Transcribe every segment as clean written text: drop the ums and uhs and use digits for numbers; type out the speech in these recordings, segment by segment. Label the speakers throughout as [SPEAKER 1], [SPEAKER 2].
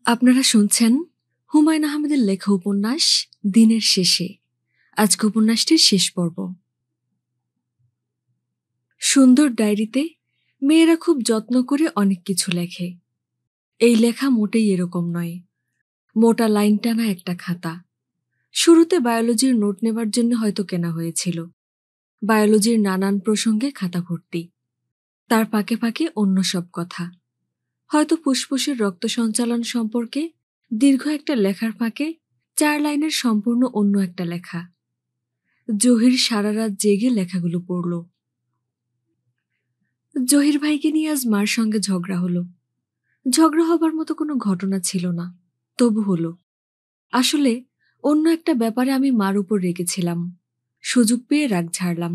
[SPEAKER 1] আপনারা শুনছেন হুমায়ূন আহমেদের লেখা উপন্যাস দিনের শেষে। আজকে উপন্যাসটির শেষ পর্ব। সুন্দর ডায়েরিতে মেয়েরা খুব যত্ন করে অনেক কিছু লেখে। এই লেখা মোটেই এরকম নয়। মোটা লাইন টানা একটা খাতা। শুরুতে বায়োলজির নোট নেবার জন্য হয়তো কেনা হয়েছিল। বায়োলজির নানান প্রসঙ্গে খাতা ভর্তি। তার ফাঁকে ফাঁকে অন্য সব কথা, হয়তো ফুসফুসের রক্ত সঞ্চালন সম্পর্কে দীর্ঘ একটা লেখার ফাঁকে 4 লাইনের সম্পূর্ণ অন্য একটা লেখা। জহির সারা রাত জেগে লেখাগুলো পড়ল। জহির ভাইকে নিয়ে আজ মার সঙ্গে ঝগড়া হলো। ঝগড়া হবার মতো কোনো ঘটনা ছিল না, তবু হলো। আসলে অন্য একটা ব্যাপারে আমি মার উপর রেগেছিলাম। সুযোগ পেয়ে রাগ ঝাড়লাম।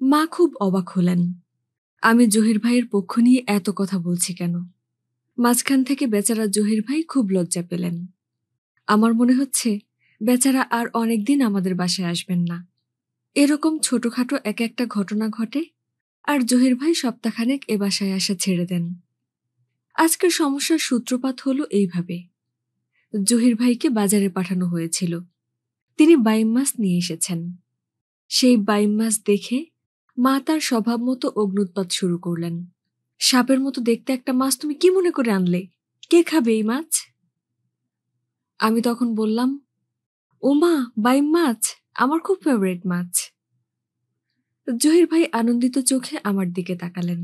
[SPEAKER 1] মা খুব অবাক হলেন। আমি জহির ভাইয়ের পক্ষ নিয়ে এত কথা বলছি কেন। মাঝখান থেকে বেচারা জহির ভাই খুব লজ্জা পেলেন। আমার মনে হচ্ছে বেচারা আর অনেকদিন আমাদের বাসায় আসবেন না। এরকম ছোটখাটো এক একটা ঘটনা ঘটে, আর জহির ভাই সপ্তাহখানেক এ বাসায় আসা ছেড়ে দেন। আজকের সমস্যার সূত্রপাত হলো এইভাবে। জহির ভাইকে বাজারে পাঠানো হয়েছিল। তিনি বাইম মাছ নিয়ে এসেছেন। সেই বাইম মাছ দেখে মা তার স্বভাব মতো অগ্ন্যুৎপাত শুরু করলেন। সাপের মতো দেখতে একটা মাছ তুমি কি মনে করে আনলে? কে খাবে এই মাছ? আমি তখন বললাম, ও মা, বাইম মাছ আমার খুব ফেভারিট মাছ। জহির ভাই আনন্দিত চোখে আমার দিকে তাকালেন।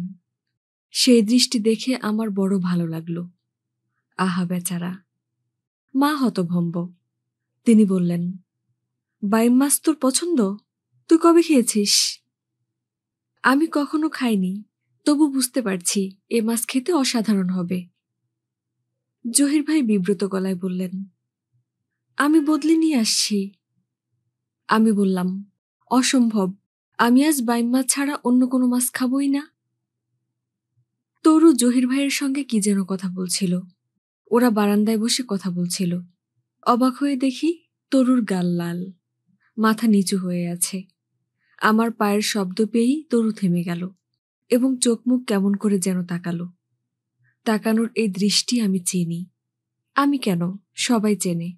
[SPEAKER 1] সেই দৃষ্টি দেখে আমার বড় ভালো লাগলো। আহা বেচারা। মা হতভম্ব। তিনি বললেন, বাইম মাছ তোর পছন্দ? তুই কবে খেয়েছিস? আমি কখনো খাইনি, তবু বুঝতে পারছি এ মাছ খেতে অসাধারণ হবে। জহির ভাই বিব্রত গলায় বললেন, আমি বদলে নিয়ে আসছি। আমি বললাম, অসম্ভব, আমি আজ বাইম মাছ ছাড়া অন্য কোনো মাছ খাবই না। তরু জহির ভাইয়ের সঙ্গে কি যেন কথা বলছিল। ওরা বারান্দায় বসে কথা বলছিল। অবাক হয়ে দেখি তরুর গাল লাল, মাথা নিচু হয়ে আছে। আমার পায়ের শব্দ পেয়েই তরু থেমে গেল এবং চোখ মুখ কেমন করে যেন তাকালো। তাকানোর এই দৃষ্টি আমি চিনি। আমি কেন, সবাই চেনে।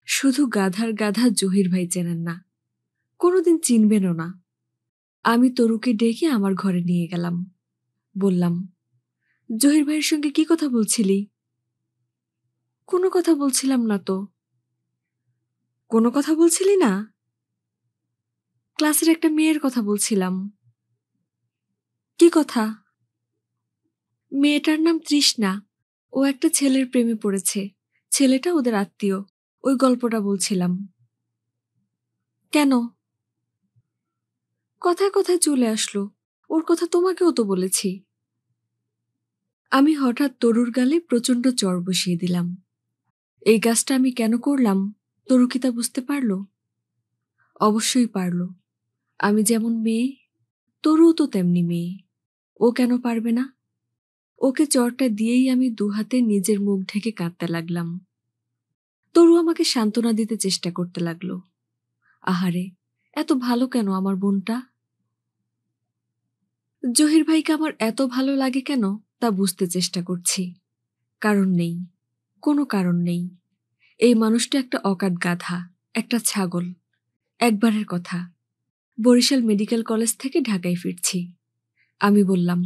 [SPEAKER 1] শুধু গাধার গাধা জহির ভাই চেনেন না, কোনোদিন চিনবেনও না। আমি তরুকে ডেকে আমার ঘরে নিয়ে গেলাম। বললাম, জহির ভাইয়ের সঙ্গে কি কথা বলছিলি? কোনো কথা বলছিলাম না তো। কোনো কথা বলছিলি না? ক্লাসের একটা মেয়ের কথা বলছিলাম। কি কথা? মেয়েটার নাম তৃষ্ণা। ও একটা ছেলের প্রেমে পড়েছে। ছেলেটা ওদের আত্মীয়। ওই গল্পটা বলছিলাম। কেন? কথায় কথায় চলে আসলো। ওর কথা তোমাকেও তো বলেছি। আমি হঠাৎ তরুর গালে প্রচণ্ড চড় বসিয়ে দিলাম। এই কাজটা আমি কেন করলাম? তরু কি তা বুঝতে পারল? অবশ্যই পারল। আমি যেমন মেয়ে, তরুও তো তেমনি মেয়ে। ও কেন পারবে না? ওকে চড়টা দিয়েই আমি দুহাতে নিজের মুখ ঢেকে কাঁদতে লাগলাম। তরু আমাকে সান্ত্বনা দিতে চেষ্টা করতে লাগলো। আহারে, এত ভালো কেন আমার বোনটা? জহির ভাইকে আমার এত ভালো লাগে কেন তা বুঝতে চেষ্টা করছি। কারণ নেই, কোনো কারণ নেই। এই মানুষটা একটা অকাট গাধা, একটা ছাগল। একবারের কথা, বরিশাল মেডিকেল কলেজ থেকে ঢাকায় ফিরছি। আমি বললাম,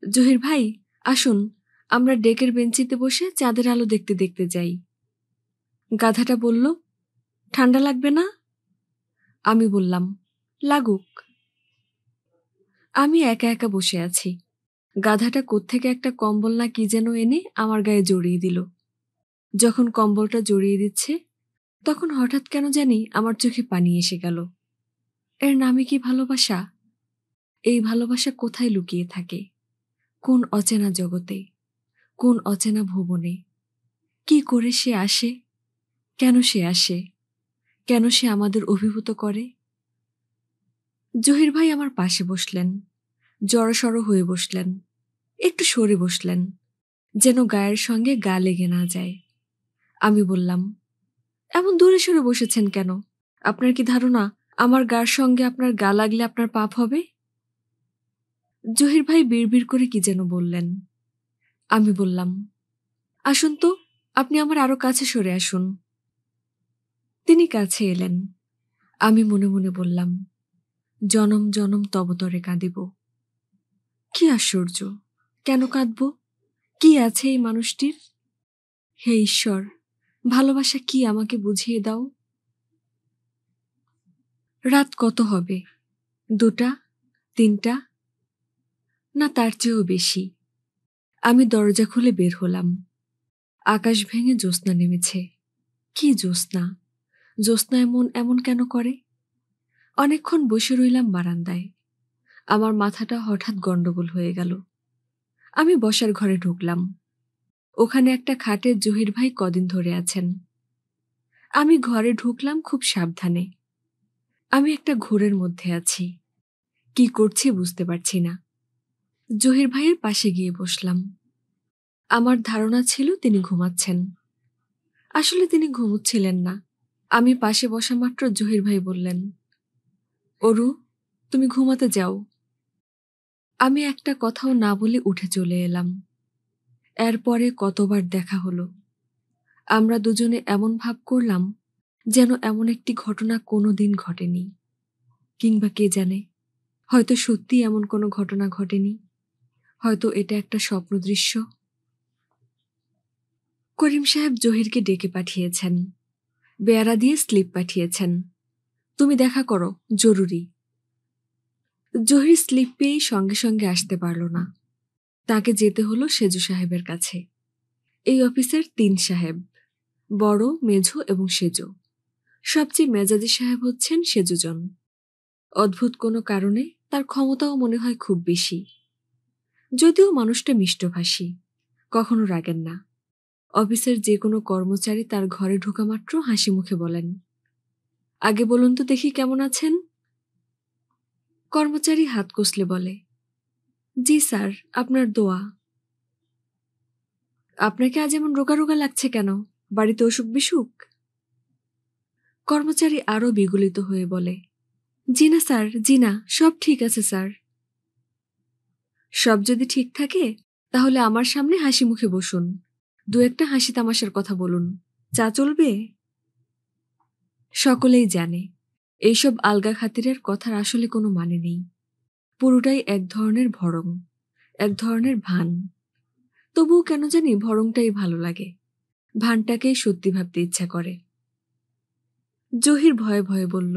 [SPEAKER 1] জহির ভাই আসুন, আমরা ডেকের বেঞ্চিতে বসে চাঁদের আলো দেখতে দেখতে যাই। গাধাটা বলল, ঠান্ডা লাগবে না? আমি বললাম, লাগুক। আমি একা একা বসে আছি। গাধাটা কোত্থেকে একটা কম্বল না কি যেন এনে আমার গায়ে জড়িয়ে দিল। যখন কম্বলটা জড়িয়ে দিচ্ছে, তখন হঠাৎ কেন জানি আমার চোখে পানি এসে গেল। এর নামে কি ভালোবাসা? এই ভালোবাসা কোথায় লুকিয়ে থাকে? কোন অচেনা জগতে, কোন অচেনা ভুবনে? কি করে সে আসে? কেন সে আসে? কেন সে আমাদের অভিভূত করে? জহির ভাই আমার পাশে বসলেন। জড়সড় হয়ে বসলেন। একটু সরে বসলেন, যেন গায়ের সঙ্গে গা লেগে না যায়। আমি বললাম, এমন দূরে সরে বসেছেন কেন? আপনার কি ধারণা আমার গার সঙ্গে আপনার গা লাগলে আপনার পাপ হবে? জহির ভাই বিড়বিড় করে কি যেন বললেন। আমি বললাম, আসুন তো, আপনি আমার আরো কাছে সরে আসুন। তিনি কাছে এলেন। আমি মনে মনে বললাম, জনম জনম তব তরে কাঁদিব। কি আশ্চর্য! কেন কাঁদব? কি আছে এই মানুষটির? হে ঈশ্বর, ভালোবাসা কি আমাকে বুঝিয়ে দাও। রাত কত হবে? 2টা, 3টা, না তার চেয়েও বেশি। আমি দরজা খুলে বের হলাম। আকাশ ভেঙে জ্যোৎস্না নেমেছে। কি জ্যোৎস্না! জ্যোৎস্না এমন এমন কেন করে? অনেকক্ষণ বসে রইলাম বারান্দায়। আমার মাথাটা হঠাৎ গন্ডগোল হয়ে গেল। আমি বসার ঘরে ঢুকলাম। ওখানে একটা খাটে জহির ভাই কদিন ধরে আছেন। আমি ঘরে ঢুকলাম খুব সাবধানে। আমি একটা ঘোরের মধ্যে আছি। কি করছি বুঝতে পারছি না। জহির ভাইয়ের পাশে গিয়ে বসলাম। আমার ধারণা ছিল তিনি ঘুমাচ্ছেন। আসলে তিনি ঘুমুচ্ছিলেন না। আমি পাশে বসা মাত্র জহির ভাই বললেন, অরু, তুমি ঘুমাতে যাও। আমি একটা কথাও না বলে উঠে চলে এলাম। এরপরে কতবার দেখা হলো। আমরা দুজনে এমন ভাব করলাম যেন এমন একটি ঘটনা কোনোদিন ঘটেনি। কিংবা কে জানে, হয়তো সত্যি এমন কোনো ঘটনা ঘটেনি। হয়তো এটা একটা স্বপ্ন দৃশ্য। করিম সাহেব জহিরকে ডেকে পাঠিয়েছেন। বেয়ারা দিয়ে স্লিপ পাঠিয়েছেন, তুমি দেখা করো, জরুরি। জহির স্লিপ পেয়েই সঙ্গে সঙ্গে আসতে পারল না। তাকে যেতে হলো সেজু সাহেবের কাছে। এই অফিসের 3 সাহেব, বড়, মেঝো এবং সেজো। সবচেয়ে মেজাজি সাহেব হচ্ছেন সেজুজন। অদ্ভুত কোনো কারণে তার ক্ষমতাও মনে হয় খুব বেশি। যদিও মানুষটা মিষ্টভাষী, কখনো রাগেন না। অফিসের যে কোনো কর্মচারী তার ঘরে ঢোকা মাত্র হাসি মুখে বলেন, আগে বলুন তো দেখি কেমন আছেন। কর্মচারী হাত কষলে বলে, জি স্যার, আপনার দোয়া। আপনাকে আজ এমন রোগা রোগা লাগছে কেন? বাড়িতে অসুখ বিসুখ? কর্মচারী আরো বিগলিত হয়ে বলে, জি না স্যার, জি না, সব ঠিক আছে স্যার। সব যদি ঠিক থাকে তাহলে আমার সামনে হাসি মুখে বসুন। 2-একটা হাসি তামাশার কথা বলুন। চা চলবে? সকলেই জানে এইসব আলগা খাতিরের কথার আসলে কোনো মানে নেই। পুরোটাই এক ধরনের ভড়ং, এক ধরনের ভান। তবুও কেন জানি ভড়ংটাই ভালো লাগে। ভানটাকেই সত্যি ভাবতে ইচ্ছা করে। জহির ভয়ে ভয়ে বলল,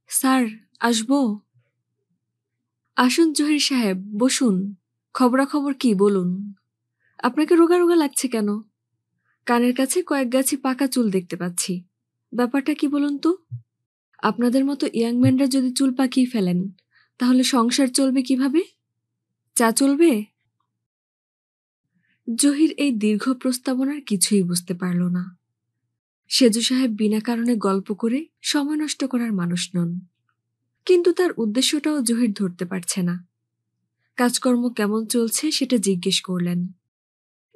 [SPEAKER 1] স্যার, আসবো? আসুন জহির সাহেব, বসুন। খবরাখবর কি বলুন। আপনাকে রোগা রোগা লাগছে কেন? কানের কাছে কয়েক গাছি পাকা চুল দেখতে পাচ্ছি। ব্যাপারটা কি বলুন তো? আপনাদের মতো ইয়াংম্যানরা যদি চুল পাকিয়ে ফেলেন তাহলে সংসার চলবে কিভাবে? চা চলবে? জহির এই দীর্ঘ প্রস্তাবনার কিছুই বুঝতে পারল না। সেজু সাহেব বিনা কারণে গল্প করে সময় নষ্ট করার মানুষ নন। কিন্তু তার উদ্দেশ্যটাও জহির ধরতে পারছে না। কাজকর্ম কেমন চলছে সেটা জিজ্ঞেস করলেন।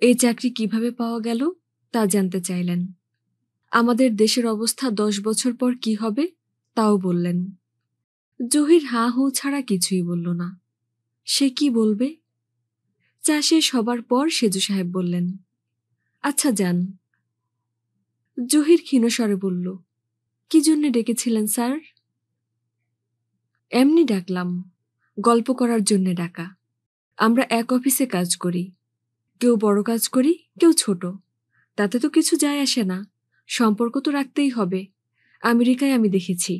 [SPEAKER 1] এই চাকরি কিভাবে পাওয়া গেল তা জানতে চাইলেন। আমাদের দেশের অবস্থা 10 বছর পর কি হবে তাও বললেন। জহির হাঁ হু ছাড়া কিছুই বলল না। সে কি বলবে? চা শেষ হবার পর সেজু সাহেব বললেন, আচ্ছা যান। জহির ক্ষীণস্বরে বলল, কি জন্যে ডেকেছিলেন স্যার? এমনি ডাকলাম, গল্প করার জন্যে ডাকা। আমরা এক অফিসে কাজ করি। কেউ বড় কাজ করি, কেউ ছোট। তাতে তো কিছু যায় আসে না। সম্পর্ক তো রাখতেই হবে। আমেরিকায় আমি দেখেছি,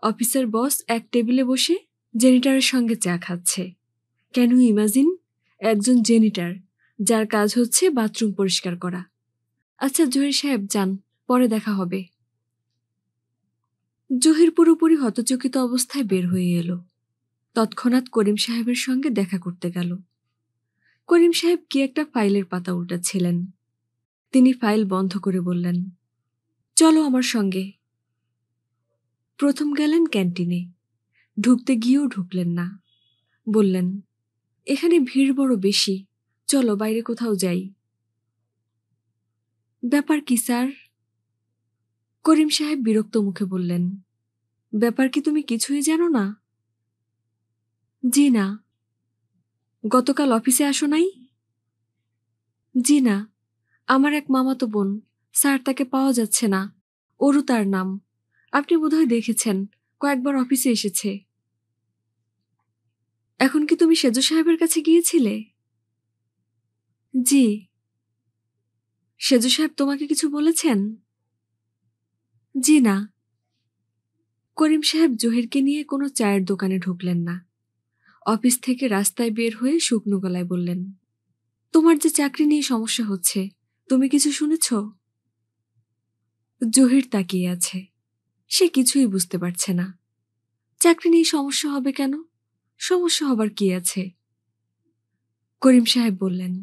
[SPEAKER 1] অফিসের বস এক টেবিলে বসে জেনিটারের সঙ্গে চা খাচ্ছে। Can you imagine? একজন জেনিটার, যার কাজ হচ্ছে বাথরুম পরিষ্কার করা। আচ্ছা জহির সাহেব, যান, পরে দেখা হবে। জহির পুরোপুরি হতচকিত অবস্থায় বের হয়ে এলো। তৎক্ষণাৎ করিম সাহেবের সঙ্গে দেখা করতে গেল। করিম সাহেব কি একটা ফাইলের পাতা উল্টাচ্ছিলেন। তিনি ফাইল বন্ধ করে বললেন, চলো আমার সঙ্গে। প্রথম গেলেন ক্যান্টিনে। ঢুকতে গিয়েও ঢুকলেন না। বললেন, এখানে ভিড় বড় বেশি, চলো বাইরে কোথাও যাই। ব্যাপার কি স্যার? করিম সাহেব বিরক্ত মুখে বললেন, ব্যাপার কি তুমি কিছুই জানো না? জি না। গতকাল অফিসে আসো নাই? জি না। আমার এক মামাতো বোন, স্যার তাকে পাওয়া যাচ্ছে না। অরু তার নাম। আপনি বোধহয় দেখেছেন, কয়েকবার অফিসে এসেছে। এখন কি তুমি সেজ সাহেবের কাছে গিয়েছিলে? জি। সেজ সাহেব তোমাকে কিছু বলেছেন? জি না। করিম সাহেব জহিরকে নিয়ে কোনো চায়ের দোকানে ঢুকলেন না। অফিস থেকে রাস্তায় বের হয়ে শুকনো গলায় বললেন, তোমার যে চাকরি নিয়ে সমস্যা হচ্ছে, তুমি কিছু শুনেছ? জহির তাকিয়ে আছে। সে কিছুই বুঝতে পারছে না। চাকরি নিয়ে সমস্যা হবে কেন? সমস্যা হবার কি আছে? করিম সাহেব বললেন,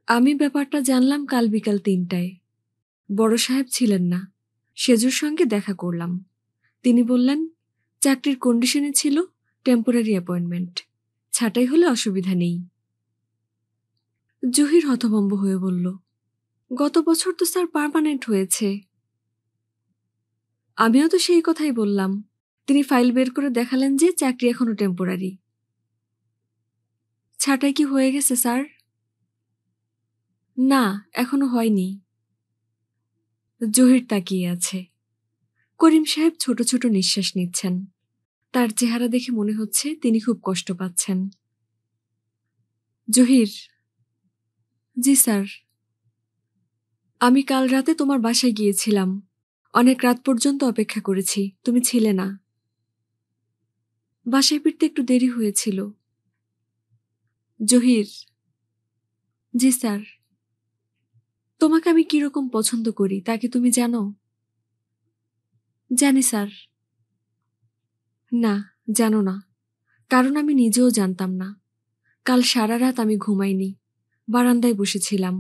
[SPEAKER 1] আমি ব্যাপারটা জানলাম কাল বিকাল 3টায়। বড় সাহেব ছিলেন না। সেজুর সঙ্গে দেখা করলাম। তিনি বললেন, চাকরির কন্ডিশনে ছিল টেম্পোরারি অ্যাপয়েন্টমেন্ট, ছাঁটাই হলে অসুবিধা নেই। জহির হতভম্ব হয়ে বলল, গত বছর তো স্যার পার্মানেন্ট হয়েছে। আমিও তো সেই কথাই বললাম। তিনি ফাইল বের করে দেখালেন যে চাকরি এখনো টেম্পোরারি। ছাঁটাই কি হয়ে গেছে স্যার? না, এখনো হয়নি। জহির তাকিয়ে আছে। করিম সাহেব ছোট ছোট নিঃশ্বাস নিচ্ছেন। তার চেহারা দেখে মনে হচ্ছে তিনি খুব কষ্ট পাচ্ছেন। জহির। জি স্যার। আমি কাল রাতে তোমার বাসায় গিয়েছিলাম। অনেক রাত পর্যন্ত অপেক্ষা করেছি, তুমি ছিলে না। বাসায় ফিরতে একটু দেরি হয়েছিল। জহির। জি স্যার। তোমাকে আমি কিরকম পছন্দ করি তা কি তুমি জানো? জানি স্যার। না, জানো না। কারণ আমি নিজেও জানতাম না। কাল সারা রাত আমি ঘুমাইনি, বারান্দায় বসেছিলাম।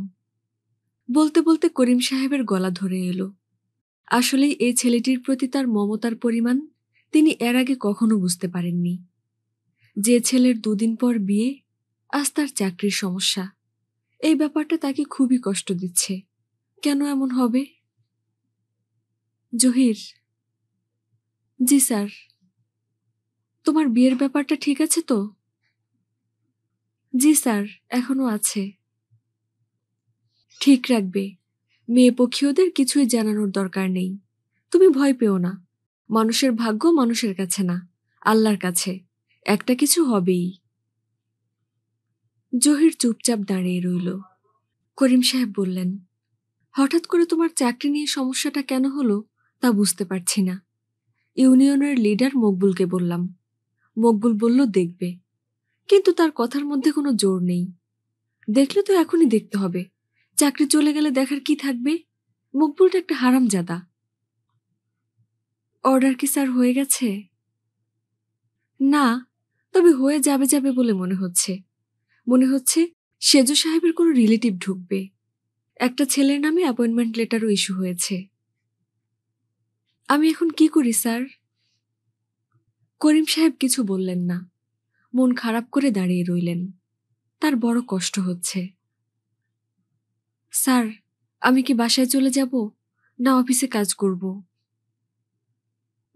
[SPEAKER 1] বলতে বলতে করিম সাহেবের গলা ধরে এলো। আসলেই এই ছেলেটির প্রতি তার মমতার পরিমাণ তিনি এর আগে কখনো বুঝতে পারেননি। যে ছেলের 2 দিন পর বিয়ে, আজ তার চাকরির সমস্যা। এই ব্যাপারটা তাকে খুবই কষ্ট দিচ্ছে। কেন এমন হবে? জহির। জি স্যার। তোমার বিয়ের ব্যাপারটা ঠিক আছে তো? জি স্যার, এখনো আছে। ঠিক রাখবে। মেয়ে পক্ষীয়দের কিছুই জানানোর দরকার নেই। তুমি ভয় পেও না। মানুষের ভাগ্য মানুষের কাছে না, আল্লাহর কাছে। একটা কিছু হবেই। জহির চুপচাপ দাঁড়িয়ে রইল। করিম সাহেব বললেন, হঠাৎ করে তোমার চাকরি নিয়ে সমস্যাটা কেন হলো তা বুঝতে পারছি না। ইউনিয়নের লিডার মকবুলকে বললাম। মকবুল বলল দেখবে, কিন্তু তার কথার মধ্যে কোনো জোর নেই। দেখলে তো এখনই দেখতে হবে। চাকরি চলে গেলে দেখার কি থাকবে? মকবুলটা একটা হারামজাদা। অর্ডার কি স্যার হয়ে গেছে? না, তবে হয়ে যাবে যাবে বলে মনে হচ্ছে। মনে হচ্ছে সেজু সাহেবের কোনো রিলেটিভ ঢুকবে। একটা ছেলের নামে অ্যাপয়েন্টমেন্ট লেটারও ইস্যু হয়েছে। আমি এখন কি করি স্যার? করিম সাহেব কিছু বললেন না। মন খারাপ করে দাঁড়িয়ে রইলেন। তার বড় কষ্ট হচ্ছে। স্যার, আমি কি বাসায় চলে যাব, না অফিসে কাজ করব?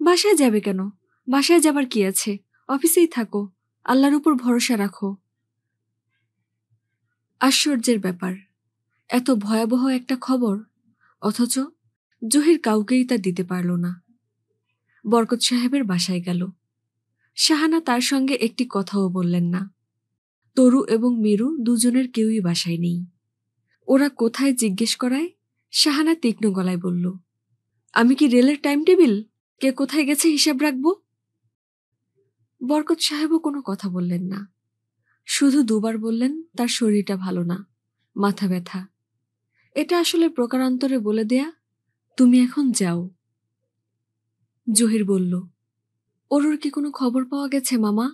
[SPEAKER 1] বাসায় যাবে কেন? বাসায় যাবার কি আছে? অফিসেই থাকো। আল্লাহর উপর ভরসা রাখো। আশ্চর্যের ব্যাপার, এত ভয়াবহ একটা খবর, অথচ জহির কাউকেই তা দিতে পারল না। বরকত সাহেবের বাসায় গেল। শাহানা তার সঙ্গে একটি কথাও বললেন না। তরু এবং মিরু দুজনের কেউই বাসায় নেই। ওরা কোথায় জিজ্ঞেস করায় শাহানা তীক্ষ্ণ গলায় বলল, আমি কি রেলের টাইম টেবিল? কে কোথায় গেছে হিসাব রাখব? বরকত সাহেবও কোনো কথা বললেন না। শুধু 2বার বললেন তার শরীরটা ভালো না, মাথা ব্যথা। এটা আসলে প্রকারান্তরে বলে দেয়া, তুমি এখন যাও। জহির বলল, ওর কি কোনো খবর পাওয়া গেছে মামা?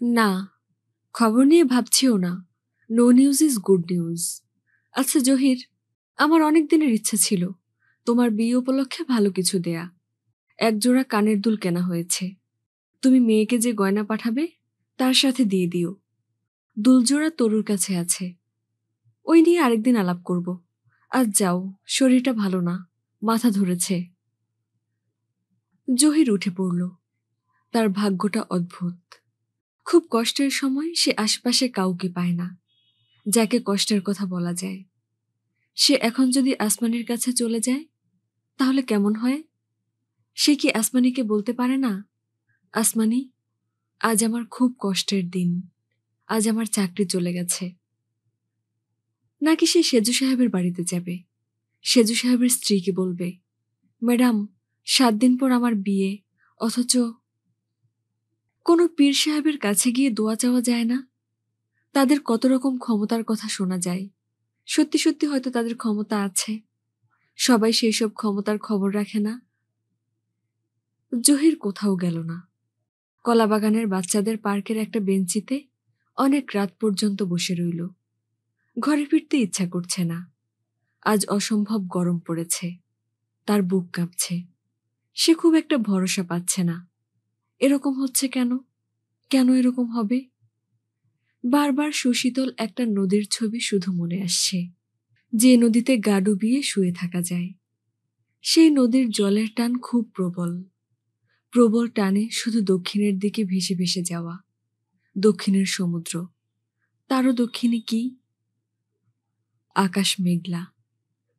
[SPEAKER 1] না, খবর নিয়ে ভাবছিও না। No news is good news. আচ্ছা জহির, আমার অনেক দিনের ইচ্ছা ছিল তোমার বিয়ে উপলক্ষে ভালো কিছু দেয়া। 1 জোড়া কানের দুল কেনা হয়েছে। তুমি মেয়েকে যে গয়না পাঠাবে তার সাথে দিয়ে দিও। দুলজোড়া তরুর কাছে আছে। ওই নিয়ে আরেকদিন আলাপ করব। আজ যাও, শরীরটা ভালো না, মাথা ধরেছে। জহির উঠে পড়ল। তার ভাগ্যটা অদ্ভুত। খুব কষ্টের সময় সে আশপাশে কাউকে পায় না, যাকে কষ্টের কথা বলা যায়। সে এখন যদি আসমানির কাছে চলে যায় তাহলে কেমন হয়? সে কি আসমানিকে বলতে পারে না, আসমানি, আজ আমার খুব কষ্টের দিন, আজ আমার চাকরি চলে গেছে? নাকি সে সেজু সাহেবের বাড়িতে যাবে, সেজু সাহেবের স্ত্রীকে বলবে, ম্যাডাম, 7 দিন পর আমার বিয়ে, অথচ কোনো পীর সাহেবের কাছে গিয়ে দোয়া চাওয়া যায় না? তাদের কত রকম ক্ষমতার কথা শোনা যায়। সত্যি সত্যি হয়তো তাদের ক্ষমতা আছে, সবাই সেই সব ক্ষমতার খবর রাখে না। জহির কোথাও গেল না। কলাবাগানের বাচ্চাদের পার্কের একটা বেঞ্চিতে অনেক রাত পর্যন্ত বসে রইল। ঘরে ফিরতে ইচ্ছা করছে না। আজ অসম্ভব গরম পড়েছে, তার বুক কাঁপছে। সে খুব একটা ভরসা পাচ্ছে না। এরকম হচ্ছে কেন? কেন এরকম হবে? বারবার সুশীতল একটা নদীর ছবি শুধু মনে আসছে, যে নদীতে গা ডুবিয়ে শুয়ে থাকা যায়। সেই নদীর জলের টান খুব প্রবল, প্রবল টানে শুধু দক্ষিণের দিকে ভেসে ভেসে যাওয়া। দক্ষিণের সমুদ্র, তারও দক্ষিণে কি? আকাশ মেঘলা,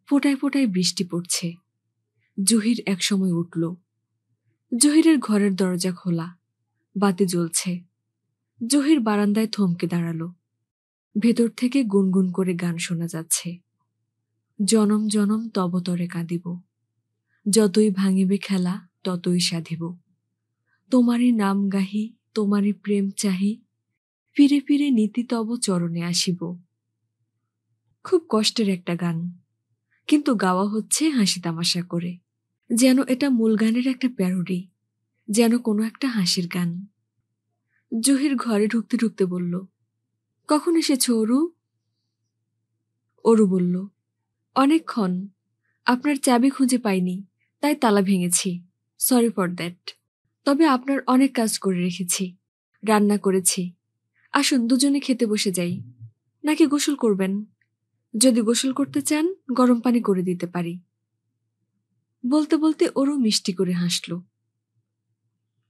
[SPEAKER 1] ফোঁটায় ফোঁটায় বৃষ্টি পড়ছে। জহির একসময় উঠল। জহিরের ঘরের দরজা খোলা, বাতি জ্বলছে। জহির বারান্দায় থমকে দাঁড়ালো। ভেতর থেকে গুনগুন করে গান শোনা যাচ্ছে। জনম জনম তব তরে কাঁদিব, যতই ভাঙিবে খেলা ততই সাধিব। তোমারই নাম গাহি, তোমারই প্রেম চাহি, ফিরে ফিরে নীতি তব চরণে আসিব। খুব কষ্টের একটা গান, কিন্তু গাওয়া হচ্ছে হাসি তামাশা করে, যেন এটা মূল গানের একটা প্যারোডি, যেন কোনো একটা হাসির গান। জহির ঘরে ঢুকতে ঢুকতে বলল, কখন এসেছো অরু? অরু বলল, অনেকক্ষণ। আপনার চাবি খুঁজে পাইনি, তাই তালা ভেঙেছি। Sorry for that. তবে আপনার অনেক কাজ করে রেখেছি, রান্না করেছি। আসুন দুজনে খেতে বসে যাই। নাকি গোসল করবেন? যদি গোসল করতে চান গরম পানি করে দিতে পারি। বলতে বলতে অরু মিষ্টি করে হাসল।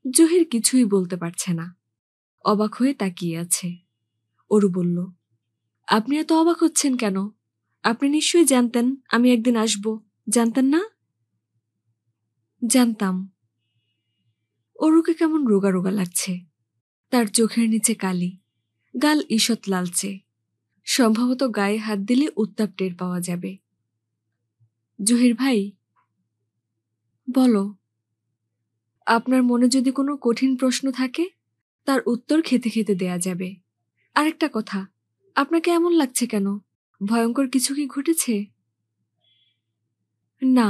[SPEAKER 1] জহির কিছুই বলতে পারছে না, অবাক হয়ে তাকিয়ে আছে। অরু বলল, আপনি এত অবাক হচ্ছেন কেন? আপনি নিশ্চয়ই জানতেন আমি একদিন আসব, জানতেন না? জানতাম। অরুকে কেমন রোগা রোগা লাগছে। তার চোখের নিচে কালি, গাল ঈষৎ লালচে। সম্ভবত গায়ে হাত দিলে উত্তাপ টের পাওয়া যাবে। জহির ভাই, বলো। আপনার মনে যদি কোনো কঠিন প্রশ্ন থাকে তার উত্তর খেতে খেতে দেয়া যাবে। আরেকটা কথা, আপনাকে এমন লাগছে কেন? ভয়ঙ্কর কিছু কি ঘটেছে? না।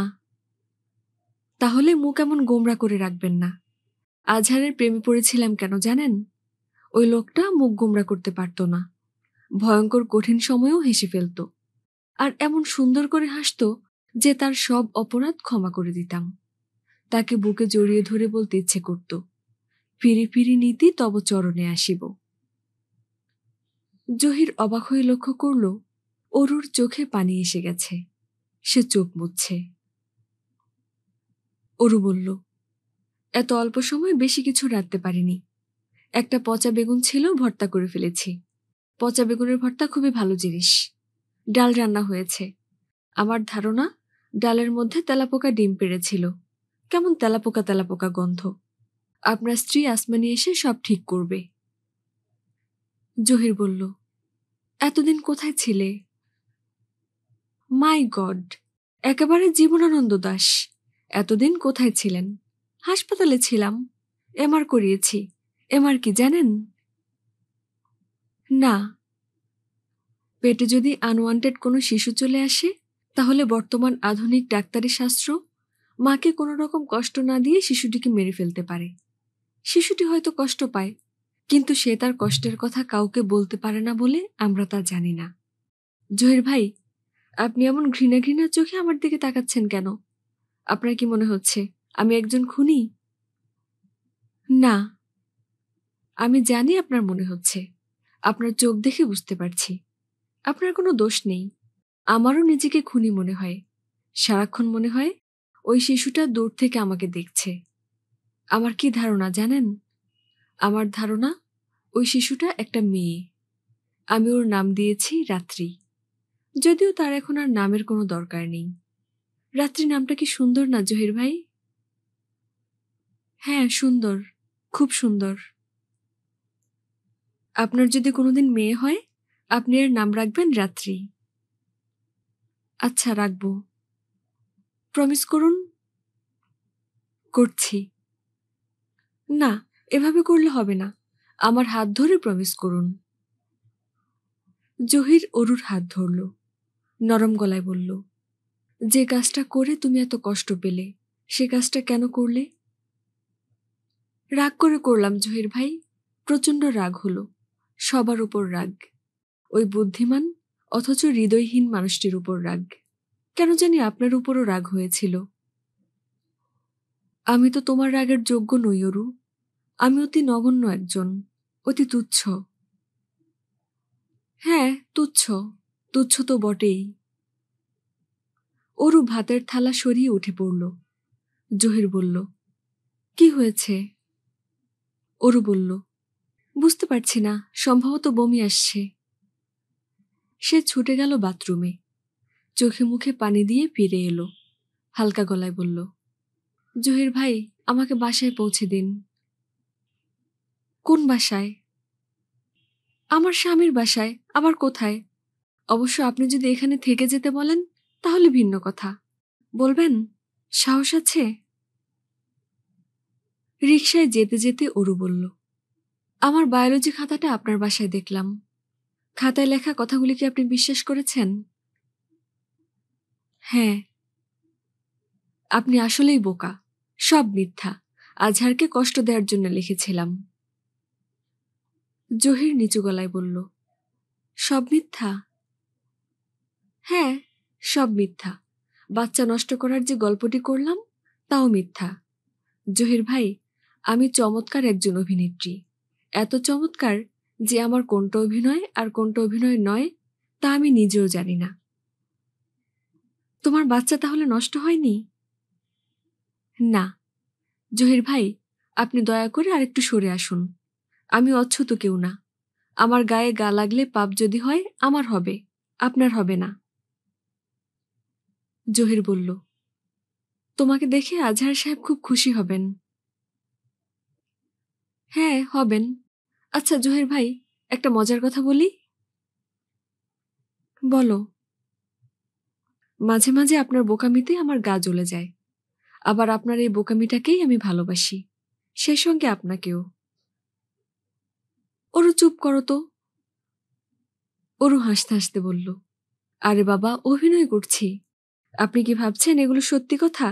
[SPEAKER 1] তাহলে মুখ এমন গোমরা করে রাখবেন না। আজহারের প্রেমে পড়েছিলাম কেন জানেন? ওই লোকটা মুখ গোমরা করতে পারত না। ভয়ঙ্কর কঠিন সময়েও হেসে ফেলত। আর এমন সুন্দর করে হাসত যে তার সব অপরাধ ক্ষমা করে দিতাম। তাকে বুকে জড়িয়ে ধরে বলতে ইচ্ছে করত, ফিরি ফিরি নীতি তব চরণে আসিব। জহির অবাক হয়ে লক্ষ্য করল অরুর চোখে পানি এসে গেছে। সে চোখ মুছছে। অরু বলল, এত অল্প সময় বেশি কিছু রাঁধতে পারিনি। একটা পচা বেগুন ছিল, ভর্তা করে ফেলেছি। পচা বেগুনের ভর্তা খুবই ভালো জিনিস। ডাল রান্না হয়েছে। আমার ধারণা ডালের মধ্যে তেলাপোকা ডিম পেড়েছিল। কেমন তেলাপোকা তেলাপোকা গন্ধ। আপনার স্ত্রী আসমানি এসে সব ঠিক করবে। জহির বলল, এতদিন কোথায় ছিলে? মাই গড, একেবারে জীবনানন্দ দাস। এতদিন কোথায় ছিলেন? হাসপাতালে ছিলাম, এমআর করিয়েছি। এমআর কি জানেন? না। পেটে যদি আনওয়ান্টেড কোনো শিশু চলে আসে তাহলে বর্তমান আধুনিক ডাক্তারি শাস্ত্র মাকে কোনো রকম কষ্ট না দিয়ে শিশুটিকে মেরে ফেলতে পারে। শিশুটি হয়তো কষ্ট পায়, কিন্তু সে তার কষ্টের কথা কাউকে বলতে পারে না বলে আমরা তা জানি না। জহির ভাই, আপনি এমন ঘৃণা ঘৃণা চোখে আমার দিকে তাকাচ্ছেন কেন? আপনার কি মনে হচ্ছে আমি একজন খুনি? না, আমি জানি আপনার মনে হচ্ছে। আপনার চোখ দেখে বুঝতে পারছি। আপনার কোনো দোষ নেই। আমারও নিজেকে খুনি মনে হয়। সারাক্ষণ মনে হয় ওই শিশুটা দূর থেকে আমাকে দেখছে। আমার কি ধারণা জানেন? আমার ধারণা ওই শিশুটা একটা মেয়ে। আমি ওর নাম দিয়েছি রাত্রি। যদিও তার এখন আর নামের কোনো দরকার নেই। রাত্রি নামটা কি সুন্দর না জহির ভাই? হ্যাঁ, সুন্দর, খুব সুন্দর। আপনার যদি কোনোদিন মেয়ে হয়, আপনি এর নাম রাখবেন রাত্রি। আচ্ছা, রাখব। প্রমিস করুন। করছি। না, এভাবে করলে হবে না। আমার হাত ধরে প্রমিস করুন। জহির অরুর হাত ধরল, নরম গলায় বলল, যে কাজটা করে তুমি এত কষ্ট পেলে, সে কাজটা কেন করলে? রাগ করে করলাম জহির ভাই, প্রচণ্ড রাগ হলো। সবার উপর রাগ। ওই বুদ্ধিমান অথচ হৃদয়হীন মানুষটির উপর রাগ। কেন জানি আপনার উপরও রাগ হয়েছিল। আমি তো তোমার রাগের যোগ্য নই অরু। আমি অতি নগণ্য একজন, অতি তুচ্ছ। হ্যাঁ, তুচ্ছ। তুচ্ছ তো বটেই। অরু ভাতের থালা সরিয়ে উঠে পড়ল। জহির বলল, কি হয়েছে? অরু বলল, বুঝতে পারছি না, সম্ভবত বমি আসছে। সে ছুটে গেল বাথরুমে, চোখে মুখে পানি দিয়ে ফিরে এলো। হালকা গলায় বলল, জহির ভাই, আমাকে বাসায় পৌঁছে দিন। কোন বাসায়? আমার স্বামীর বাসায়। আবার কোথায়? অবশ্য আপনি যদি এখানে থেকে যেতে বলেন, তাহলে ভিন্ন কথা। বলবেন? সাহস আছে? রিকশায় যেতে যেতে অরু বলল, আমার বায়োলজি খাতাটা আপনার বাসায় দেখলাম। খাতায় লেখা কথাগুলি কি আপনি বিশ্বাস করেছেন? হ্যাঁ। আপনি আসলেই বোকা। সব মিথ্যা। আজহারকে কষ্ট দেওয়ার জন্য লিখেছিলাম। জহির নিচু গলায় বলল, সব মিথ্যা? হ্যাঁ, সব মিথ্যা। বাচ্চা নষ্ট করার যে গল্পটি করলাম, তাও মিথ্যা। জহির ভাই, আমি চমৎকার একজন অভিনেত্রী। এত চমৎকার যে আমার কোনটা অভিনয় আর কোনটা অভিনয় নয়, তা আমি নিজেও জানি না। তোমার বাচ্চা তাহলে নষ্ট হয়নি? না। জহির ভাই, আপনি দয়া করে আরেকটু সরে আসুন। আমি অচ্ছুত কেউ না। আমার গায়ে গা লাগলে পাপ যদি হয়, আমার হবে, আপনার হবে না। জহির বলল, তোমাকে দেখে আজহার সাহেব খুব খুশি হবেন। হ্যাঁ, হবেন। আচ্ছা জহির ভাই, একটা মজার কথা বলি। বলো। মাঝে মাঝে আপনার বোকামিতে আমার গা জ্বলে যায়। আবার আপনার এই বোকামিটাকেই আমি ভালোবাসি, সেই সঙ্গে আপনাকেও। ওরু চুপ করো তো। ওরু হাসতে হাসতে বলল, আরে বাবা, অভিনয় করছি। আপনি কি ভাবছেন এগুলো সত্যি কথা?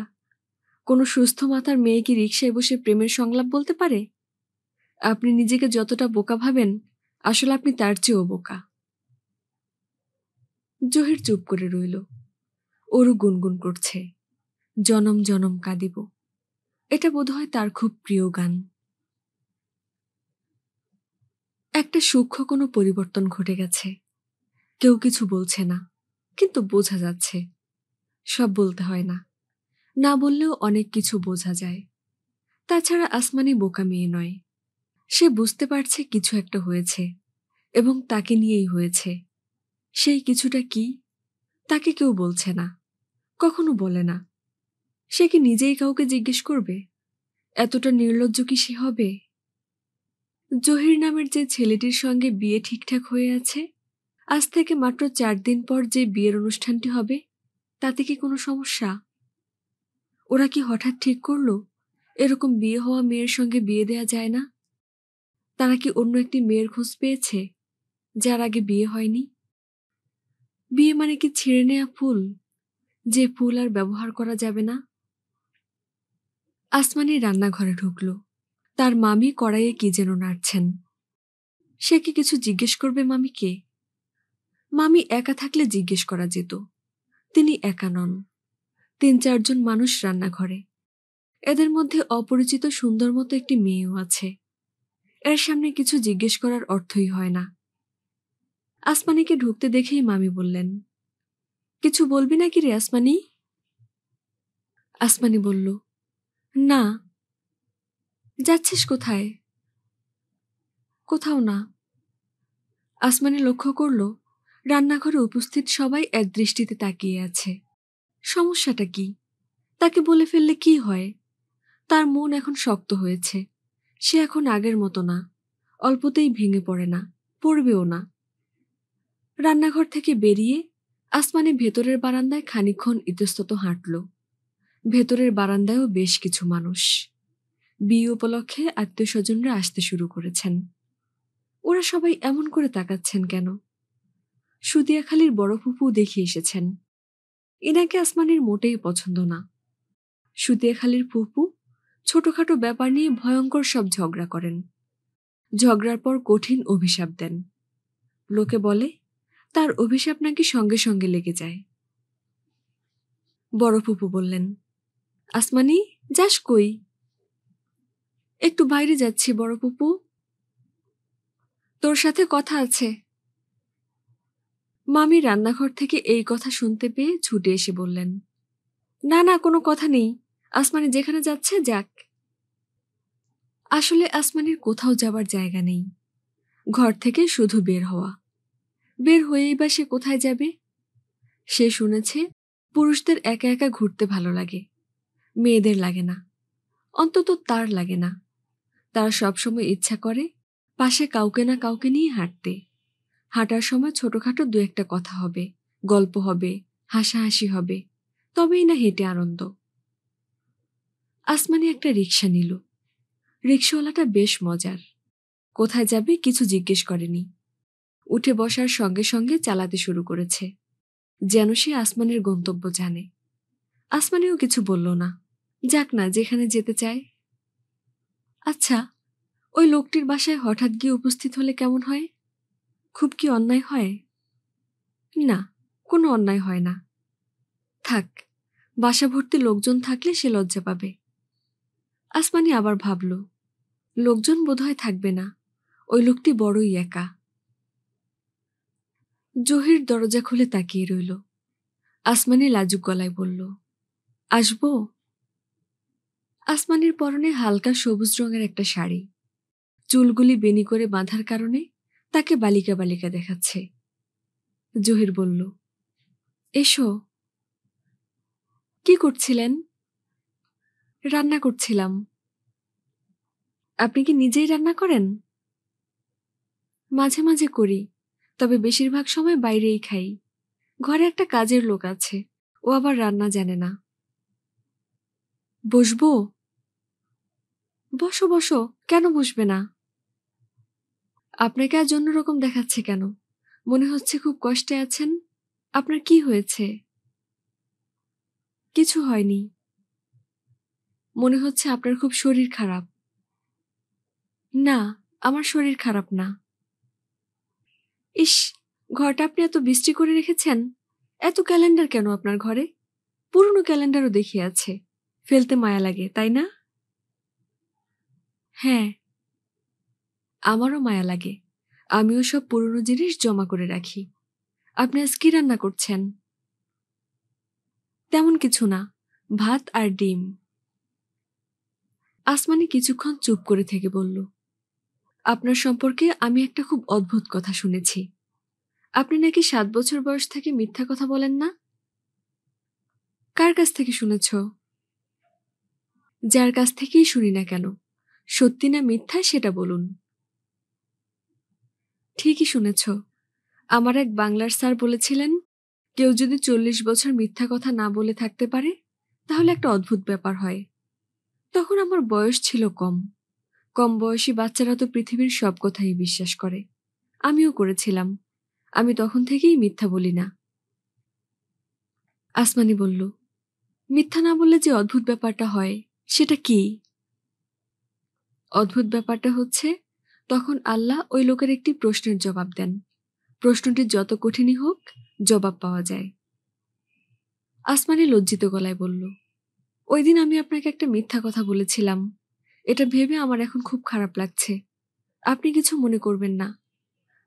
[SPEAKER 1] কোনো সুস্থ মাথার মেয়ে কি রিকশায় বসে প্রেমের সংলাপ বলতে পারে? আপনি নিজেকে যতটা বোকা ভাবেন, আসলে আপনি তার চেয়েও বোকা। জহির চুপ করে রইল। ওরু গুনগুন করছে, জনম জনম কাঁদিব। এটা বোধহয় তার খুব প্রিয় গান। একটা সূক্ষ্ম কোনো পরিবর্তন ঘটে গেছে। কেউ কিছু বলছে না, কিন্তু বোঝা যাচ্ছে। সব বলতে হয় না, না বললেও অনেক কিছু বোঝা যায়। তাছাড়া আসমানি বোকা মেয়ে নয়। সে বুঝতে পারছে কিছু একটা হয়েছে, এবং তাকে নিয়েই হয়েছে। সেই কিছুটা কি, তাকে কেউ বলছে না, কখনো বলে না। সে কি নিজেই কাউকে জিজ্ঞেস করবে? এতটা নির্লজ্জ কি সে হবে? জহির নামের যে ছেলেটির সঙ্গে বিয়ে ঠিকঠাক হয়ে আছে, আজ থেকে মাত্র 4 দিন পর যে বিয়ের অনুষ্ঠানটি হবে, তাতে কি কোনো সমস্যা? ওরা কি হঠাৎ ঠিক করলো এরকম বিয়ে হওয়া মেয়ের সঙ্গে বিয়ে দেয়া যায় না? তারা কি অন্য একটি মেয়ের খোঁজ পেয়েছে, যার আগে বিয়ে হয়নি? বিয়ে মানে কি ছিঁড়ে নেয়া ফুল, যে ফুল আর ব্যবহার করা যাবে না? আসমানি রান্নাঘরে ঢুকল। তার মামি কড়াইয়ে কি যেন নাড়ছেন। সে কি কিছু জিজ্ঞেস করবে মামিকে? মামি একা থাকলে জিজ্ঞেস করা যেত। তিনি একা নন, 3-4 জন মানুষ রান্নাঘরে। এদের মধ্যে অপরিচিত সুন্দর মতো একটি মেয়েও আছে। এর সামনে কিছু জিজ্ঞেস করার অর্থই হয় না। আসমানিকে ঢুকতে দেখেই মামি বললেন, কিছু বলবি নাকি রে আসমানি? আসমানি বলল, না। যাচ্ছিস কোথায়? কোথাও না। আসমানি লক্ষ্য করল রান্নাঘরে উপস্থিত সবাই একদৃষ্টিতে তাকিয়ে আছে। সমস্যাটা কি? তাকে বলে ফেললে কি হয়? তার মন এখন শক্ত হয়েছে। সে এখন আগের মতো না। অল্পতেই ভেঙে পড়ে না, পড়বেও না। রান্নাঘর থেকে বেরিয়ে আসমানি ভেতরের বারান্দায় খানিকক্ষণ ইতস্তত হাঁটল। ভেতরের বারান্দায়ও বেশ কিছু মানুষ। বিয়ে উপলক্ষে আত্মীয়স্বজনরা আসতে শুরু করেছেন। ওরা সবাই এমন করে তাকাচ্ছেন কেন? সুদিয়াখালীর বড় ফুপু দেখে এসেছেন। এনাকে আসমানির মোটেই পছন্দ না। সুদিয়াখালীর ফুপু ছোটখাটো ব্যাপার নিয়ে ভয়ঙ্কর সব ঝগড়া করেন। ঝগড়ার পর কঠিন অভিশাপ দেন। লোকে বলে তার অভিশাপ নাকি সঙ্গে সঙ্গে লেগে যায়। বড় ফুপু বললেন, আসমানি, যাস কই? একটু বাইরে যাচ্ছি বড় ফুপু। তোর সাথে কথা আছে। মামি রান্নাঘর থেকে এই কথা শুনতে পেয়ে ছুটে এসে বললেন, না না, কোনো কথা নেই, আসমানি যেখানে যাচ্ছে যাক। আসলে আসমানির কোথাও যাবার জায়গা নেই। ঘর থেকে শুধু বের হওয়া। বের হয়েই বা সে কোথায় যাবে? সে শুনেছে পুরুষদের একা একা ঘুরতে ভালো লাগে, মেয়েদের লাগে না। অন্তত তার লাগে না। তার সবসময় ইচ্ছা করে পাশে কাউকে না কাউকে নিয়ে হাঁটতে। হাঁটার সময় ছোটখাটো দু একটা কথা হবে, গল্প হবে, হাসাহাসি হবে, তবেই না হেঁটে আনন্দ। আসমানি একটা রিকশা নিল। রিকশাওয়ালাটা বেশ মজার। কোথায় যাবে কিছু জিজ্ঞেস করেনি। উঠে বসার সঙ্গে সঙ্গে চালাতে শুরু করেছে, যেন সে আসমানের গন্তব্য জানে। আসমানিও কিছু বলল না, যাক না, যেখানে যেতে চায়। আচ্ছা, ওই লোকটির বাসায় হঠাৎ গিয়ে উপস্থিত হলে কেমন হয়? খুব কি অন্যায় হয়? না, কোনো অন্যায় হয় না। থাক, বাসা ভর্তি লোকজন থাকলে সে লজ্জা পাবে। আসমানি আবার ভাবল, লোকজন বোধহয় থাকবে না, ওই লোকটি বড়ই একা। জহির দরজা খুলে তাকিয়ে রইল। আসমানি লাজুক গলায় বলল, আসবো? আসমানির পরনে হালকা সবুজ রঙের একটা শাড়ি। চুলগুলি বেনি করে বাঁধার কারণে তাকে বালিকা বালিকা দেখাচ্ছে। জহির বলল, এসো। কি করছিলেন? রান্না করছিলাম। আপনি কি নিজেই রান্না করেন? মাঝে মাঝে করি, তবে বেশিরভাগ সময় বাইরেই খাই। ঘরে একটা কাজের লোক আছে, ও আবার রান্না জানে না। বসবো? বসো বসো, কেন বসবে না? আপনাকে আজ অন্যরকম দেখাচ্ছে কেন? মনে হচ্ছে খুব কষ্টে আছেন। আপনার কি হয়েছে? কিছু হয়নি। মনে হচ্ছে আপনার খুব শরীর খারাপ। না, আমার শরীর খারাপ না। ইস, ঘরটা আপনি এত বিশ্রী করে রেখেছেন। এত ক্যালেন্ডার কেন আপনার ঘরে? পুরনো ক্যালেন্ডারও দেখি আছে। ফেলতে মায়া লাগে, তাই না? হ্যাঁ, আমারও মায়া লাগে। আমিও সব পুরনো জিনিস জমা করে রাখি। আপনি আজ কি রান্না করছেন? তেমন কিছু না, ভাত আর ডিম। আসমানি কিছুক্ষণ চুপ করে থেকে বলল, আপনার সম্পর্কে আমি একটা খুব অদ্ভুত কথা শুনেছি। আপনি নাকি 7 বছর বয়স থেকে মিথ্যা কথা বলেন না? কার কাছ থেকে শুনেছ? যার কাছ থেকেই শুনি না কেন, সত্যি না মিথ্যা সেটা বলুন। ঠিকই শুনেছ। আমার এক বাংলার স্যার বলেছিলেন, কেউ যদি 40 বছর মিথ্যা কথা না বলে থাকতে পারে, তাহলে একটা অদ্ভুত ব্যাপার হয়। তখন আমার বয়স ছিল কম। কম বয়সী বাচ্চারা তো পৃথিবীর সব কথাই বিশ্বাস করে। আমিও করেছিলাম। আমি তখন থেকেই মিথ্যা বলি না। আসমানি বলল, মিথ্যা না বললে যে অদ্ভুত ব্যাপারটা হয়, সেটা কি? অদ্ভুত ব্যাপারটা হচ্ছে, তখন আল্লাহ ওই লোকের একটি প্রশ্নের জবাব দেন। প্রশ্নটি যত কঠিনই হোক, জবাব পাওয়া যায়। আসমানি লজ্জিত গলায় বলল, ওই দিন আমি আপনাকে একটা মিথ্যা কথা বলেছিলাম। এটা ভেবে আমার এখন খুব খারাপ লাগছে। আপনি কিছু মনে করবেন না।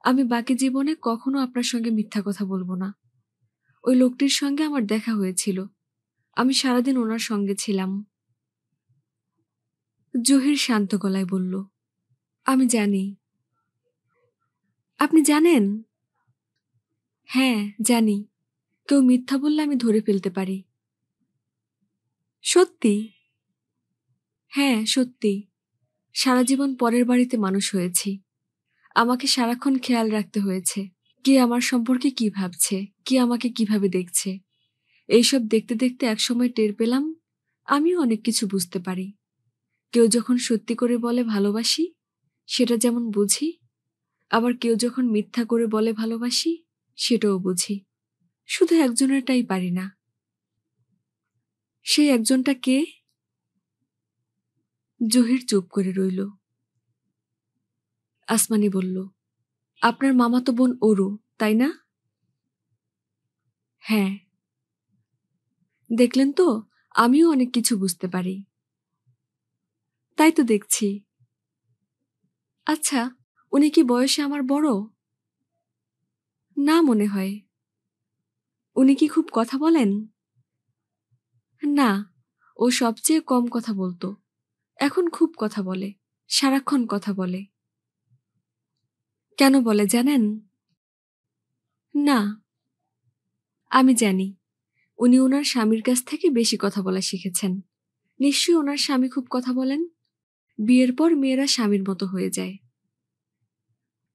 [SPEAKER 1] আমি বাকি জীবনে কখনো আপনার সঙ্গে মিথ্যা কথা বলবো না। ওই লোকটির সঙ্গে আমার দেখা হয়েছিল। আমি সারাদিন ওনার সঙ্গে ছিলাম। জহির শান্ত গলায় বলল, আমি জানি। আপনি জানেন? হ্যাঁ, জানি। কেউ মিথ্যা বললে আমি ধরে ফেলতে পারি। সত্যি? হ্যাঁ, সত্যি। সারা জীবন পরের বাড়িতে মানুষ হয়েছি। আমাকে সারাক্ষণ খেয়াল রাখতে হয়েছে। কে আমার সম্পর্কে কি ভাবছে, কে আমাকে কিভাবে দেখছে। এইসব দেখতে দেখতে একসময় টের পেলাম আমিও অনেক কিছু বুঝতে পারি। কেউ যখন সত্যি করে বলে ভালোবাসি, সেটা যেমন বুঝি, আবার কেউ যখন মিথ্যা করে বলে ভালোবাসি, সেটাও বুঝি। শুধু একজনেরটাই পারি না। সেই একজনটা কে? জহির চুপ করে রইল। আসমানি বলল, আপনার মামাতো বোন অরু, তাই না? হ্যাঁ। দেখলেন তো, আমিও অনেক কিছু বুঝতে পারি। তাই তো দেখছি। আচ্ছা, উনি কি বয়সে আমার বড়? না মনে হয়। উনি কি খুব কথা বলেন? না, ও সবচেয়ে কম কথা বলতো। এখন খুব কথা বলে, সারাক্ষণ কথা বলে। কেন বলে জানেন? না, আমি জানি। উনি ওনার স্বামীর কাছ থেকে বেশি কথা বলা শিখেছেন। নিশ্চয়ই ওনার স্বামী খুব কথা বলেন। বিয়ের পর মেয়েরা স্বামীর মতো হয়ে যায়।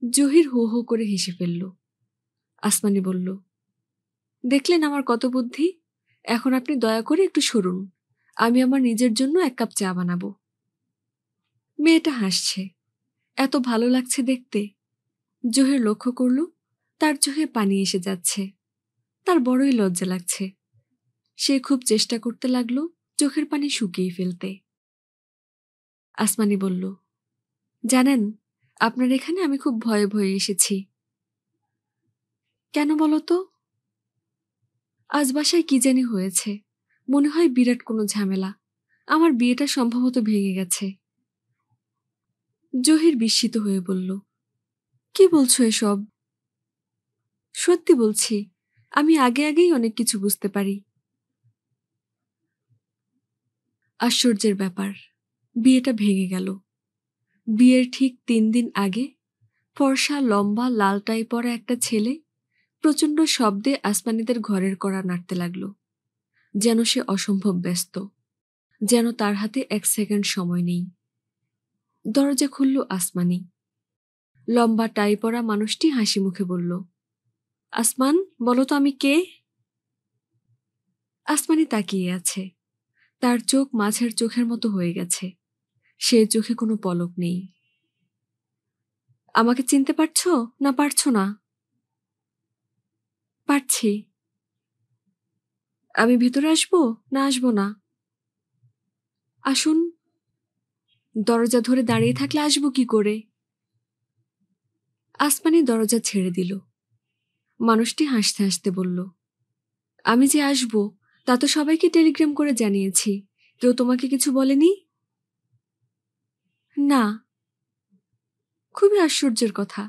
[SPEAKER 1] জহির হো হো করে হেসে ফেলল। আসমানি বলল, দেখলেন আমার কত বুদ্ধি? এখন আপনি দয়া করে একটু সরুন। আমি আমার নিজের জন্য এক কাপ চা বানাবো। মেয়েটা হাসছে। এত ভালো লাগছে দেখতে। জহির লক্ষ্য করল তার চোখে পানি এসে যাচ্ছে। তার বড়ই লজ্জা লাগছে। সে খুব চেষ্টা করতে লাগলো চোখের পানি শুকিয়ে ফেলতে। আসমানি বলল, জানেন, আপনার এখানে আমি খুব ভয়ে ভয়ে এসেছি। কেন বলো তো? আজ বাসায় কি জানি হয়েছে। মনে হয় বিরাট কোনো ঝামেলা। আমার বিয়েটা সম্ভবত ভেঙে গেছে। জহির বিস্মিত হয়ে বলল, কি বলছো এসব? সত্যি বলছি, আমি আগে আগেই অনেক কিছু বুঝতে পারি। আশ্চর্যের ব্যাপার, বিয়েটা ভেঙে গেল। বিয়ের ঠিক 3 দিন আগে ফর্সা লম্বা লাল টাই পরা একটা ছেলে প্রচণ্ড শব্দে আসমানিদের ঘরের কড়া নাড়তে লাগল। যেন সে অসম্ভব ব্যস্ত, যেন তার হাতে 1 সেকেন্ড সময় নেই। দরজা খুলল আসমানি। লম্বা টাই পরা মানুষটি হাসি মুখে বলল, আসমান, বলো তো আমি কে? আসমানি তাকিয়ে আছে। তার চোখ মাছের চোখের মতো হয়ে গেছে। সে চোখে কোনো পলক নেই। আমাকে চিনতে পারছো না পারছো না? পারছি। আমি ভিতরে আসবো না আসবো না? আসুন। দরজা ধরে দাঁড়িয়ে থাকলে আসবো কি করে? আসমানি দরজা ছেড়ে দিল। মানুষটি হাসতে হাসতে বলল, আমি যে আসবো তা তো সবাইকে টেলিগ্রাম করে জানিয়েছি। কেউ তোমাকে কিছু বলেনি? না। খুবই আশ্চর্যের কথা।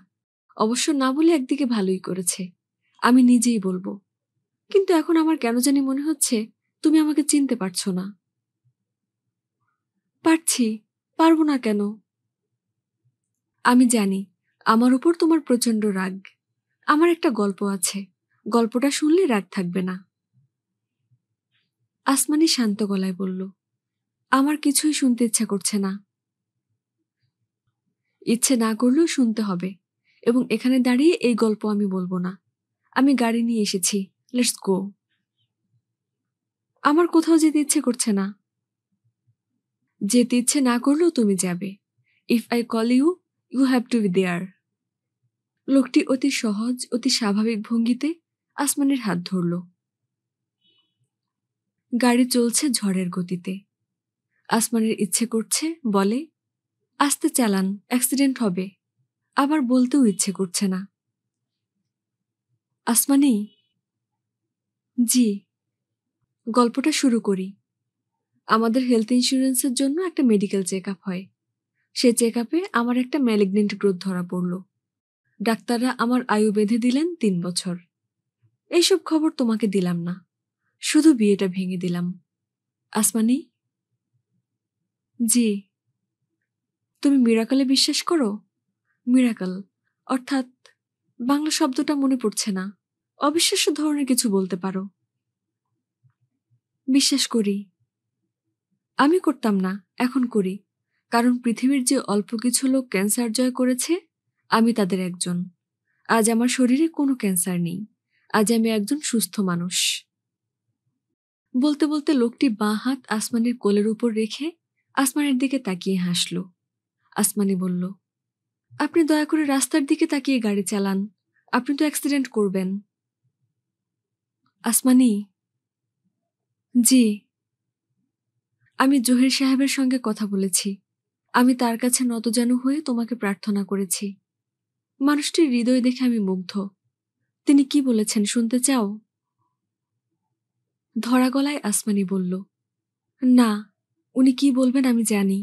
[SPEAKER 1] অবশ্য না বলে একদিকে ভালোই করেছে। আমি নিজেই বলবো। কিন্তু এখন আমার কেন জানি মনে হচ্ছে তুমি আমাকে চিনতে পারছো না। পারছি। পারবো না কেন? আমি জানি আমার উপর তোমার প্রচণ্ড রাগ। আমার একটা গল্প আছে। গল্পটা শুনলে রাগ থাকবে না। আসমানি শান্ত গলায় বলল, আমার কিছুই শুনতে ইচ্ছা করছে না। ইচ্ছে না করলেও শুনতে হবে। এবং এখানে দাঁড়িয়ে এই গল্প আমি বলবো না। আমি গাড়ি নিয়ে এসেছি। Let's go. আমার কোথাও যেতে ইচ্ছে করছে না। যেতে ইচ্ছে না করলেও তুমি যাবে। If I call you, you have to be there. লোকটি অতি সহজ, অতি স্বাভাবিক ভঙ্গিতে আসমানের হাত ধরল। গাড়ি চলছে ঝড়ের গতিতে। আসমানের ইচ্ছে করছে বলে, আস্তে চালান, অ্যাক্সিডেন্ট হবে। আবার বলতেও ইচ্ছে করছে না। আসমানি। জি। গল্পটা শুরু করি। আমাদের হেলথ ইন্স্যুরেন্সের জন্য একটা মেডিকেল চেক আপ হয়। সে চেক আপে আমার একটা ম্যালিগনেন্ট গ্রোথ ধরা পড়ল। ডাক্তাররা আমার আয়ু বেঁধে দিলেন 3 বছর। এইসব খবর তোমাকে দিলাম না, শুধু বিয়েটা ভেঙে দিলাম। আসমানি। জি। তুমি মিরাকলে বিশ্বাস করো? মিরাকল অর্থাৎ বাংলা শব্দটা মনে পড়ছে না। অবিশ্বাস্য ধরনের কিছু বলতে পারো। বিশ্বাস করি। আমি করতাম না, এখন করি। কারণ পৃথিবীর যে অল্প কিছু লোক ক্যান্সার জয় করেছে, আমি তাদের একজন। আজ আমার শরীরে কোনো ক্যান্সার নেই। আজ আমি একজন সুস্থ মানুষ। বলতে বলতে লোকটি বাঁ হাত আসমানির কোলের উপর রেখে আসমানের দিকে তাকিয়ে হাসল। আসমানি বলল, আপনি দয়া করে রাস্তার দিকে তাকিয়ে গাড়ি চালান, আপনি তো অ্যাক্সিডেন্ট করবেন। আসমানি, জি। আমি জহির সাহেবের সঙ্গে কথা বলেছি। আমি তার কাছে নতজানু হয়ে তোমাকে প্রার্থনা করেছি। মানুষটির হৃদয় দেখে আমি মুগ্ধ। তিনি কি বলেছেন শুনতে চাও? ধরা গলায় আসমানি বলল, না, উনি কি বলবেন আমি জানি।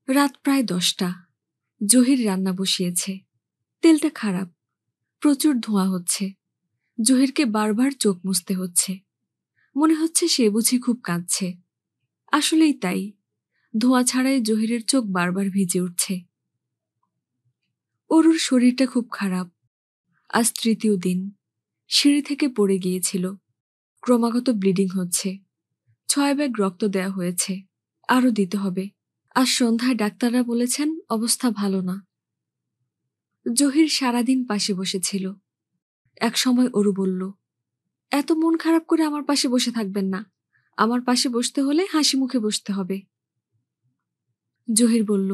[SPEAKER 1] রাত প্রায় 10টা। জহির রান্না বসিয়েছে। তেলটা খারাপ, প্রচুর ধোঁয়া হচ্ছে। জহিরকে বারবার চোখ মুছতে হচ্ছে। মনে হচ্ছে সে বুঝি খুব কাঁদছে। আসলেই তাই, ধোঁয়া ছাড়াই জহিরের চোখ বারবার ভিজে উঠছে। অরুর শরীরটা খুব খারাপ। আজ 3য় দিন। সিঁড়ি থেকে পড়ে গিয়েছিল। ক্রমাগত ব্লিডিং হচ্ছে। 6 ব্যাগ রক্ত দেয়া হয়েছে, আরও দিতে হবে। আজ সন্ধ্যায় ডাক্তাররা বলেছেন অবস্থা ভালো না। জহির সারাদিন পাশে বসেছিল। এক সময় অরু বলল, এত মন খারাপ করে আমার পাশে বসে থাকবেন না। আমার পাশে বসতে হলে হাসি মুখে বসতে হবে। জহির বলল,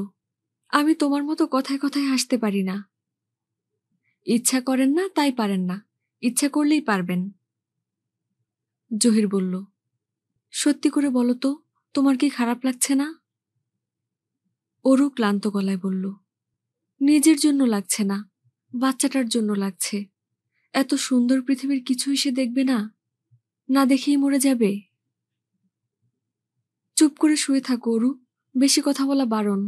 [SPEAKER 1] আমি তোমার মতো কথায় কথায় হাসতে পারি না। ইচ্ছা করেন না তাই পারেন না, ইচ্ছা করলেই পারবেন। জহির বলল, সত্যি করে বলো তো, তোমার কি খারাপ লাগছে না? অরু ক্লান্ত গলায় বলল, নিজের জন্য লাগছে না, বাচ্চাটার জন্য লাগছে। এত সুন্দর পৃথিবীর কিছুই সে দেখবে না, না দেখেই মরে যাবে। চুপ করে শুয়ে থাকো অরু, বেশি কথা বলা বারণ।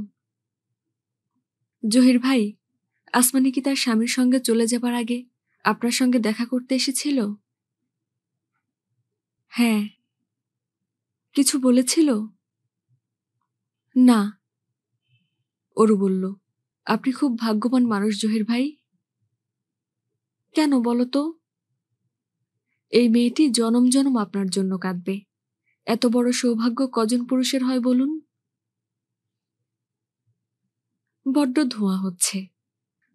[SPEAKER 1] জহির ভাই, আসমানি কি তার স্বামীর সঙ্গে চলে যাবার আগে আপনার সঙ্গে দেখা করতে এসেছিল? হ্যাঁ। কিছু বলেছিল? না। অরু বলল, আপনি খুব ভাগ্যবান মানুষ জহির ভাই। কেন বলো তো? এই মেয়েটি জনম জনম আপনার জন্য কাঁদবে। এত বড় সৌভাগ্য কজন পুরুষের হয় বলুন? বড্ড ধোঁয়া হচ্ছে।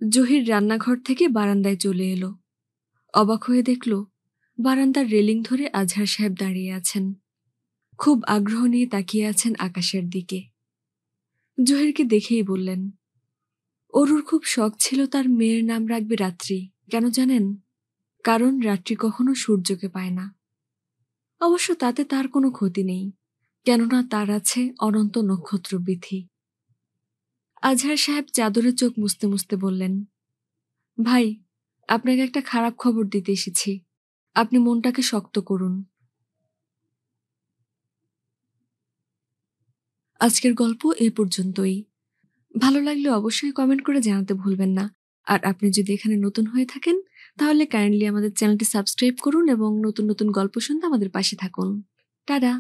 [SPEAKER 1] জহির রান্নাঘর থেকে বারান্দায় চলে এলো। অবাক হয়ে দেখল বারান্দার রেলিং ধরে আজহার সাহেব দাঁড়িয়ে আছেন। খুব আগ্রহ নিয়ে তাকিয়ে আছেন আকাশের দিকে। জহিরকে দেখেই বললেন, অরুর খুব শখ ছিল তার মেয়ের নাম রাখবে রাত্রি। কেন জানেন? কারণ রাত্রি কখনো সূর্যকে পায় না। অবশ্য তাতে তার কোনো ক্ষতি নেই, কেননা তার আছে অনন্ত নক্ষত্র বৃথি। আজহার সাহেব চাদরে চোখ মুছতে মুছতে বললেন, ভাই, আপনাকে একটা খারাপ খবর দিতে এসেছি। আপনি মনটাকে শক্ত করুন। আজকের গল্প এই পর্যন্তই। ভালো লাগলে অবশ্যই কমেন্ট করে জানাতে ভুলবেন না। আর আপনি যদি এখানে নতুন হয়ে থাকেন, তাহলে কাইন্ডলি আমাদের চ্যানেলটি সাবস্ক্রাইব করুন এবং নতুন নতুন গল্প শুনতে আমাদের পাশে থাকুন। টাটা।